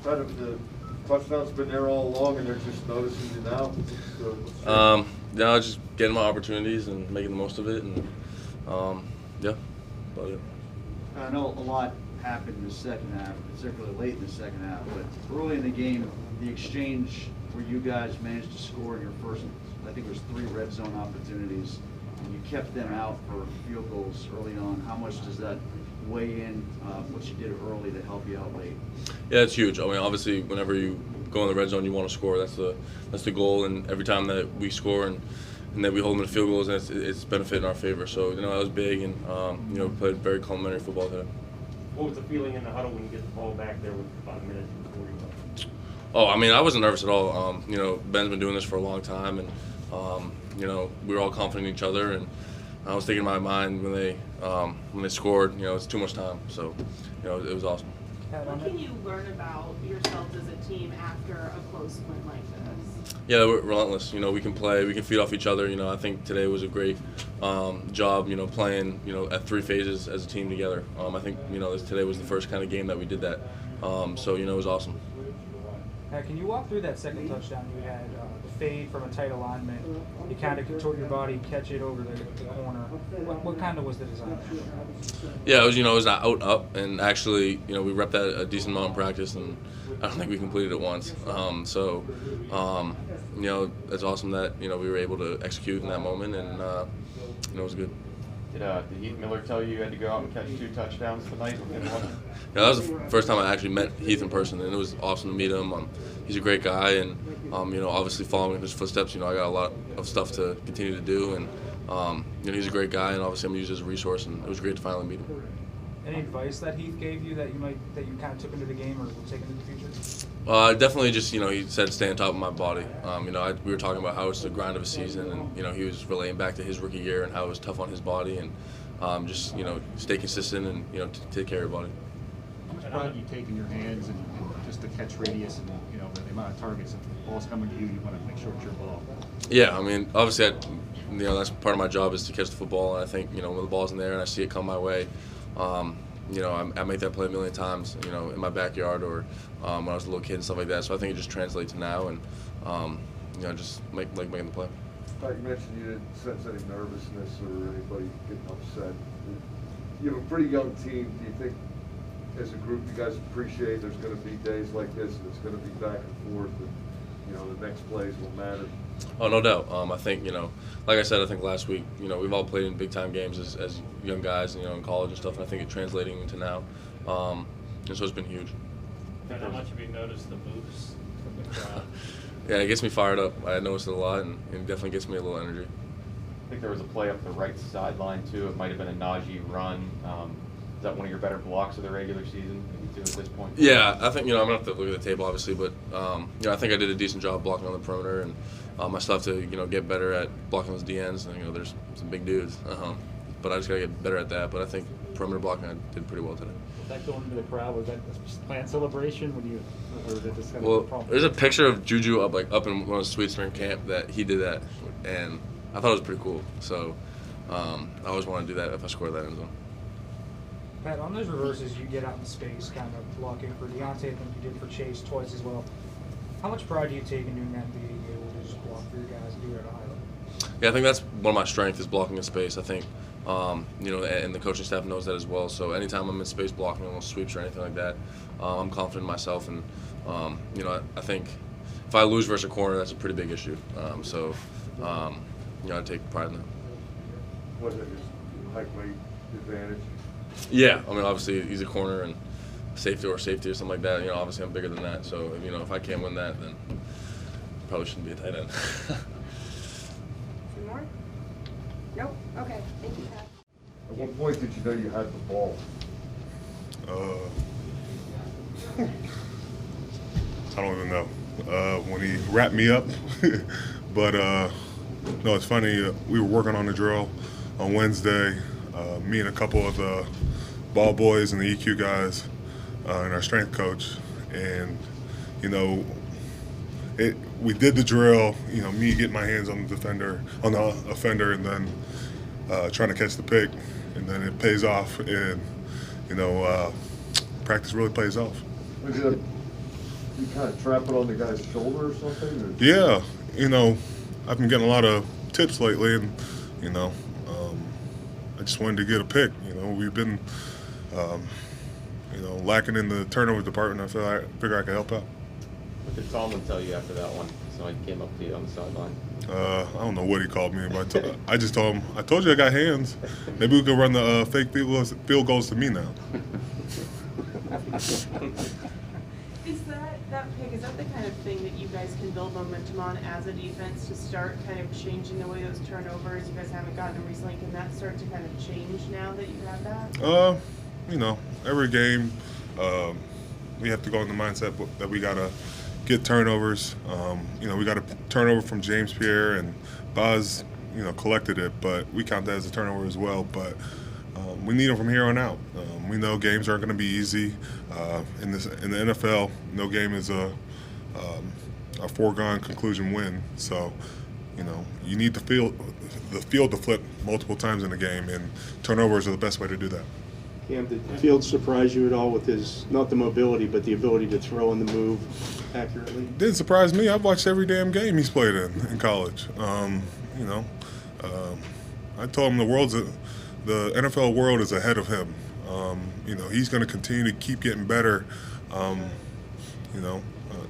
kind of the touchdown's been there all along, and they're just noticing you now? Yeah, just getting my opportunities and making the most of it, and yeah, about it. I know a lot happened in the second half, particularly late in the second half, but early in the game, the exchange where you guys managed to score in your first, I think it was 3 red zone opportunities, and you kept them out for field goals early on. How much does that weigh in what you did early to help you out late? Yeah, it's huge. I mean, obviously, whenever you go in the red zone, you want to score. That's the goal, and every time that we score and that we hold them to field goals, and it's benefit in our favor. So, that was big, and, we played very complimentary football today. What was the feeling in the huddle when you get the ball back there with about a minute before you left? Oh, I mean, I wasn't nervous at all. Ben's been doing this for a long time, and, we were all confident in each other, and I was thinking in my mind when they scored, it's too much time. So, it was awesome. What can you learn about yourselves as a team after a close win like this? Yeah, we're relentless. We can play, we can feed off each other. I think today was a great job, playing, at 3 phases as a team together. I think, today was the first kind of game that we did that. So, it was awesome. Can you walk through that second touchdown you had, the fade from a tight alignment? You kind of contort your body, catch it over the corner. What kind of was the design? Yeah, it was out up, and actually, we repped that a decent amount in practice, and I don't think we completed it once. It's awesome that we were able to execute in that moment, and it was good. Did Heath Miller tell you had to go out and catch 2 touchdowns tonight? Yeah, that was the first time I actually met Heath in person, and it was awesome to meet him. He's a great guy, and obviously following in his footsteps, I got a lot of stuff to continue to do, and he's a great guy, and obviously I'm gonna use his resource, and it was great to finally meet him. Any advice that Heath gave you that you kind of took into the game or will take into the future? Definitely just, he said stay on top of my body. We were talking about how it's the grind of a season, and, he was relating back to his rookie year and how it was tough on his body, and just, stay consistent and, take care of your body. How much pride do you take in your hands and just the catch radius and, the amount of targets? If the ball's coming to you, you want to make sure it's your ball. Yeah, obviously, that's part of my job is to catch the football, and I think, when the ball's in there and I see it come my way, I make that play a million times, in my backyard or when I was a little kid and stuff like that. So I think it just translates to now, and just making the play. You mentioned you didn't sense any nervousness or anybody getting upset. You have a pretty young team. Do you think, as a group, you guys appreciate there's going to be days like this, and it's going to be back and forth, and the next plays will matter? Oh, no doubt. I think, like I said, I think last week, we've all played in big-time games as young guys, in college and stuff, and I think it's translating into now. And so it's been huge. How much have you noticed the moves from the crowd? Yeah, it gets me fired up. I noticed it a lot, and it definitely gets me a little energy. I think there was a play up the right sideline, too. It might have been a Najee run. Is that one of your better blocks of the regular season, too, at this point? Yeah, I think, I'm going to have to look at the table, obviously, but, I think I did a decent job blocking on the perimeter, and I still have to, get better at blocking those DNs, and, there's some big dudes, but I just got to get better at that, but I think perimeter blocking I did pretty well today. Was that going to the crowd? Was that a planned celebration? Or was it just kind well, of a problem? There's a picture of Juju up in one of the suites during camp that he did that, and I thought it was pretty cool, so I always want to do that if I score that end zone. Pat, on those reverses, you get out in space, kind of blocking for Deontay. I think you did for Chase twice as well. How much pride do you take in doing that and being able to just block for your guys and do it at a high level? Yeah, I think that's one of my strengths is blocking in space. I think, and the coaching staff knows that as well. So anytime I'm in space blocking on those sweeps or anything like that, I'm confident in myself. And, I think if I lose versus a corner, that's a pretty big issue. I take pride in that. Was it just height, weight advantage? Yeah, obviously he's a corner and safety or something like that. Obviously I'm bigger than that. So, if I can't win that, then probably shouldn't be a tight end. Any more? Nope. Okay. Thank you, Pat. At what point did you know you had the ball? I don't even know. When he wrapped me up, but no, it's funny. We were working on the drill on Wednesday. Me and a couple of the ball boys and the EQ guys and our strength coach, and we did the drill. Me getting my hands on the offender, and then trying to catch the pick, and then it pays off, and practice really pays off. Was it You kind of trap it on the guy's shoulder or something? Or? Yeah, I've been getting a lot of tips lately, and I just wanted to get a pick. We've been lacking in the turnover department. I figure I could help out. What did Tomlin tell you after that one? So he came up to you on the sideline. I don't know what he called me, but I just told him, I told you I got hands. Maybe we could run the fake field goals to me now. Is that pick, is that the kind of thing that you guys can build momentum on as a defense to start kind of changing the way those turnovers, you guys haven't gotten them recently, can that start to kind of change now that you have that? Every game, we have to go in the mindset that we got to get turnovers. We got a turnover from James Pierre, and Boz, collected it, but we count that as a turnover as well. But we need them from here on out. We know games aren't going to be easy. In the NFL, no game is a foregone conclusion win. So, you need the field to flip multiple times in the game, and turnovers are the best way to do that. Cam, did Fields surprise you at all with his, not the mobility, but the ability to throw and the move accurately? Didn't surprise me. I've watched every damn game he's played in college. I told him the NFL world is ahead of him. He's going to continue to keep getting better.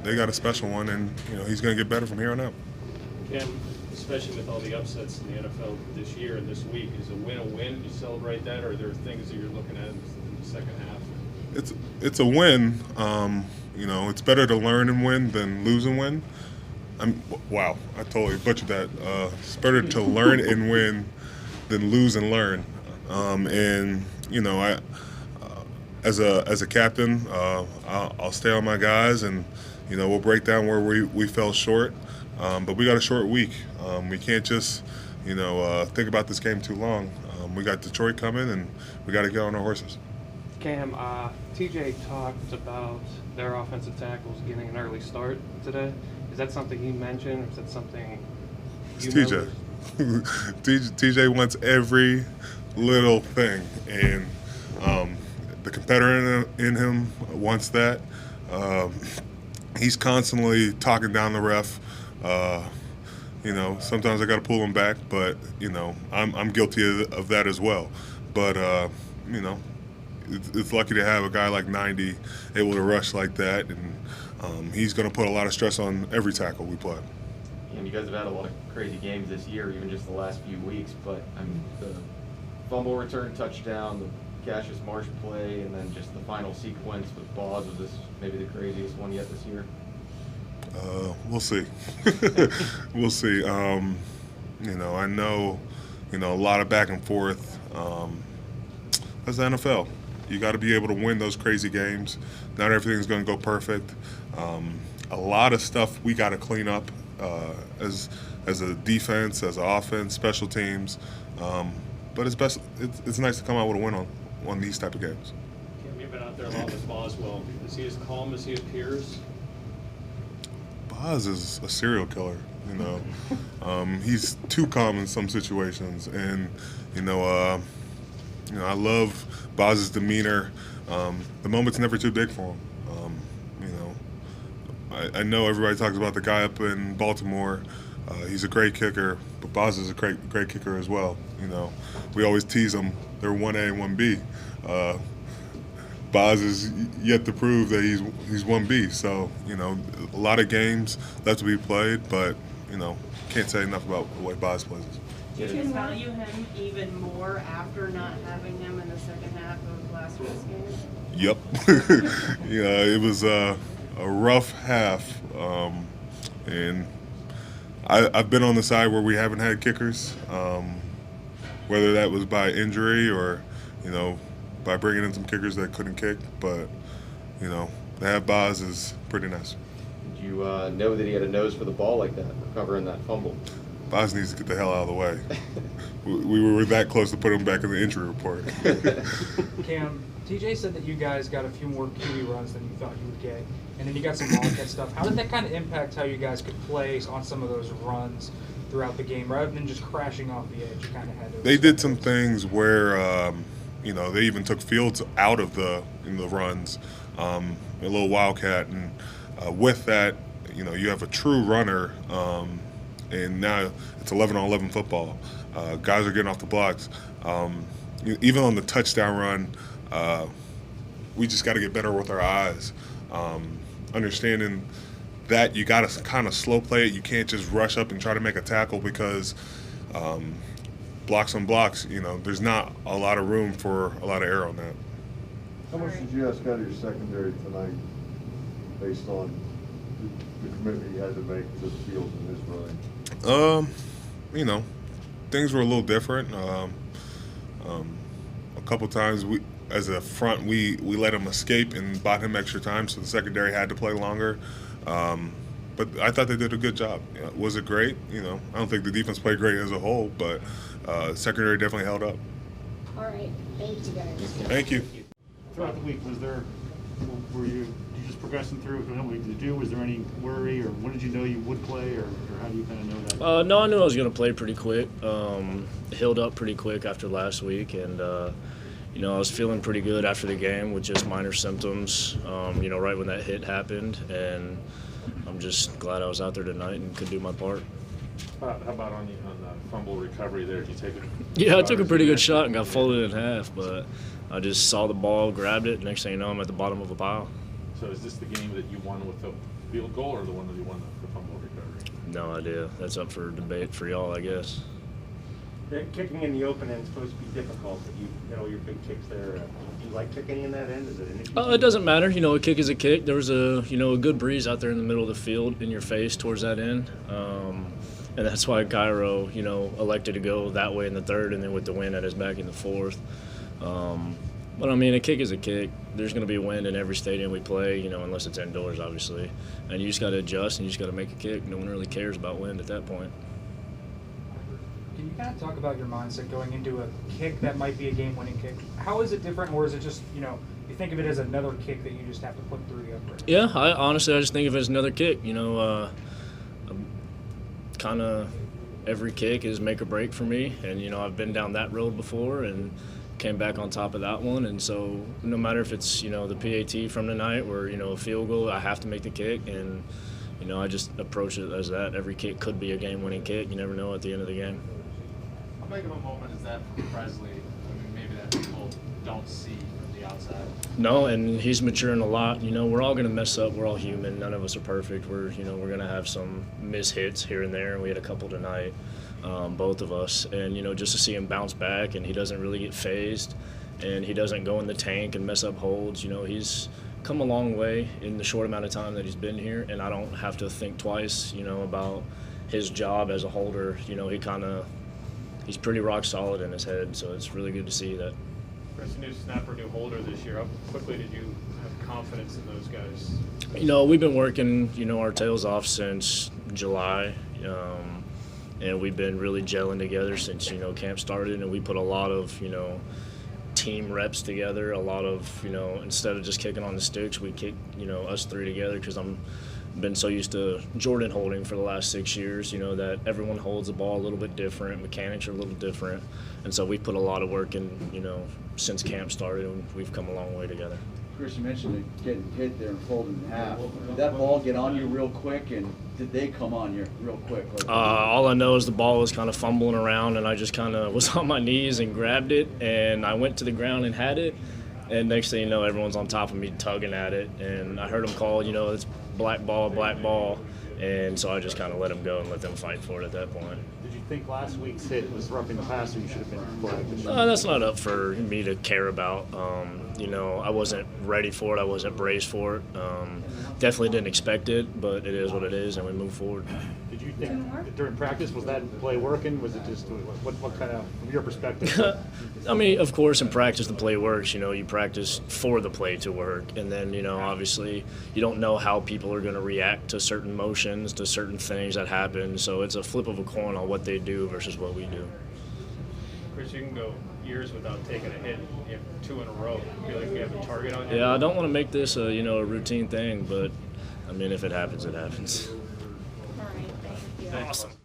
They got a special one, and he's going to get better from here on out. Cam, especially with all the upsets in the NFL this year and this week, is a win a win? Do you celebrate that, or are there things that you're looking at in the second half? It's a win. It's better to learn and win than lose and win. Wow, I totally butchered that. It's better to learn and win than lose and learn. I as a captain, I'll stay on my guys, and we'll break down where we fell short. But we got a short week. We can't just think about this game too long. We got Detroit coming, and we got to get on our horses. Cam, TJ talked about their offensive tackles getting an early start today. Is that something he mentioned, or is that something you TJ. TJ wants every little thing, and the competitor in him wants that. He's constantly talking down the ref. Sometimes I got to pull him back, but I'm guilty of that as well. But it's lucky to have a guy like 90 able to rush like that, and he's going to put a lot of stress on every tackle we play. And you guys have had a lot of crazy games this year, even just the last few weeks. But the fumble return touchdown, the Cassius Marsh play, and then just the final sequence with Boz, was this maybe the craziest one yet this year? We'll see. We'll see. I know, a lot of back and forth. That's the NFL. You got to be able to win those crazy games. Not everything's going to go perfect. A lot of stuff we got to clean up as a defense, as an offense, special teams. But it's nice to come out with a win on these type of games. Cam, you've been out there a lot with Boswell. Is he as calm as he appears? Boz is a serial killer, He's too calm in some situations, and I love Boz's demeanor. The moment's never too big for him. I know everybody talks about the guy up in Baltimore. He's a great kicker, but Boz is a great kicker as well. We always tease him. They're 1A and 1B. Boz is yet to prove that he's 1B. So, a lot of games left to be played, but, can't say enough about the way Boz plays. Do you value him even more after not having him in the second half of last week's game? Yep. It was a rough half. And I've been on the side where we haven't had kickers, whether that was by injury or, by bringing in some kickers that couldn't kick. But, to have Boz is pretty nice. Did you know that he had a nose for the ball like that, recovering that fumble? Boz needs to get the hell out of the way. We were that close to put him back in the injury report. Cam, TJ said that you guys got a few more QB runs than you thought you would get, and then you got some wildcat stuff. How did that kind of impact how you guys could play on some of those runs throughout the game, rather than just crashing off the edge? You kind of had to. They did some things where, they even took Fields out of the runs, a little wildcat, and with that, you have a true runner, and now it's 11-on-11 football. Guys are getting off the blocks. Even on the touchdown run, we just got to get better with our eyes. Understanding that you got to kind of slow play it. You can't just rush up and try to make a tackle because blocks on blocks, there's not a lot of room for a lot of error on that. How much did you ask out of your secondary tonight based on the commitment you had to make to the field in this running? Things were a little different. A couple times as a front, we let him escape and bought him extra time, so the secondary had to play longer. But I thought they did a good job. Was it great? I don't think the defense played great as a whole, but secondary definitely held up. All right, thank you guys. Thank you. Throughout the week, were you just progressing through, what you to do? Was there any worry, or when did you know you would play, or how do you kind of know that? No, I knew I was going to play pretty quick. Healed up pretty quick after last week, and I was feeling pretty good after the game with just minor symptoms, right when that hit happened, and I'm just glad I was out there tonight and could do my part. How about on the fumble recovery there? Did you take it? Yeah, I took a pretty good shot and got folded in half, but I just saw the ball, grabbed it, next thing you know, I'm at the bottom of a pile. So is this the game that you won with the field goal, or the one that you won the fumble recovery? No idea. That's up for debate for y'all, I guess. Kicking in the open end is supposed to be difficult, but your big kicks there. Do you like kicking in that end? Is it an issue? It doesn't matter. A kick is a kick. There was a good breeze out there in the middle of the field in your face towards that end. And that's why Cairo, elected to go that way in the third and then with the wind at his back in the fourth. But, a kick is a kick. There's going to be wind in every stadium we play, unless it's indoors, obviously. And you just got to adjust and you just got to make a kick. No one really cares about wind at that point. Can you kind of talk about your mindset going into a kick that might be a game-winning kick? How is it different, or is it just, you think of it as another kick that you just have to put through the upright? Yeah, I just think of it as another kick. Kind of every kick is make or break for me, and I've been down that road before and came back on top of that one, and so no matter if it's the PAT from tonight or a field goal, I have to make the kick, and I just approach it as that. Every kick could be a game-winning kick. You never know at the end of the game. How big of a moment is that for Presley? Maybe that people don't see from the outside. No, and he's maturing a lot. We're all going to mess up. We're all human. None of us are perfect. We're going to have some mishits here and there, and we had a couple tonight, both of us. And, just to see him bounce back, and he doesn't really get phased, and he doesn't go in the tank and mess up holds. He's come a long way in the short amount of time that he's been here, and I don't have to think twice, about his job as a holder. He's pretty rock solid in his head, so it's really good to see that. Chris, new snapper, new holder this year. How quickly did you have confidence in those guys? We've been working, our tails off since July, and we've been really gelling together since, camp started, and we put a lot of, team reps together, a lot of, instead of just kicking on the sticks, we kick, us three together, because I'm been so used to Jordan holding for the last 6 years, that everyone holds the ball a little bit different, mechanics are a little different, and so we put a lot of work in, since camp started, and we've come a long way together. Chris, you mentioned it getting hit there and folded in half. Did that ball get on you real quick, and did they come on you real quick? All I know is the ball was kind of fumbling around, and I just kind of was on my knees and grabbed it, and I went to the ground and had it, and next thing you know, everyone's on top of me tugging at it, and I heard them call, it's black ball, and so I just kind of let them go and let them fight for it at that point. Did you think last week's hit was roughing the passer? You should have been flagged. That's not up for me to care about. I wasn't ready for it. I wasn't braced for it. Definitely didn't expect it, but it is what it is, and we move forward. Did you think during practice, was that play working? Was it just, what kind of, from your perspective? Of course, in practice, the play works. You practice for the play to work. And then, obviously, you don't know how people are going to react to certain motions, to certain things that happen. So it's a flip of a coin on what they do versus what we do. Chris, you can go years without taking a hit. You have 2 in a row. You feel like you have a target on you? Yeah, I don't want to make this a routine thing, but, if it happens, it happens. All right, thank you. Awesome.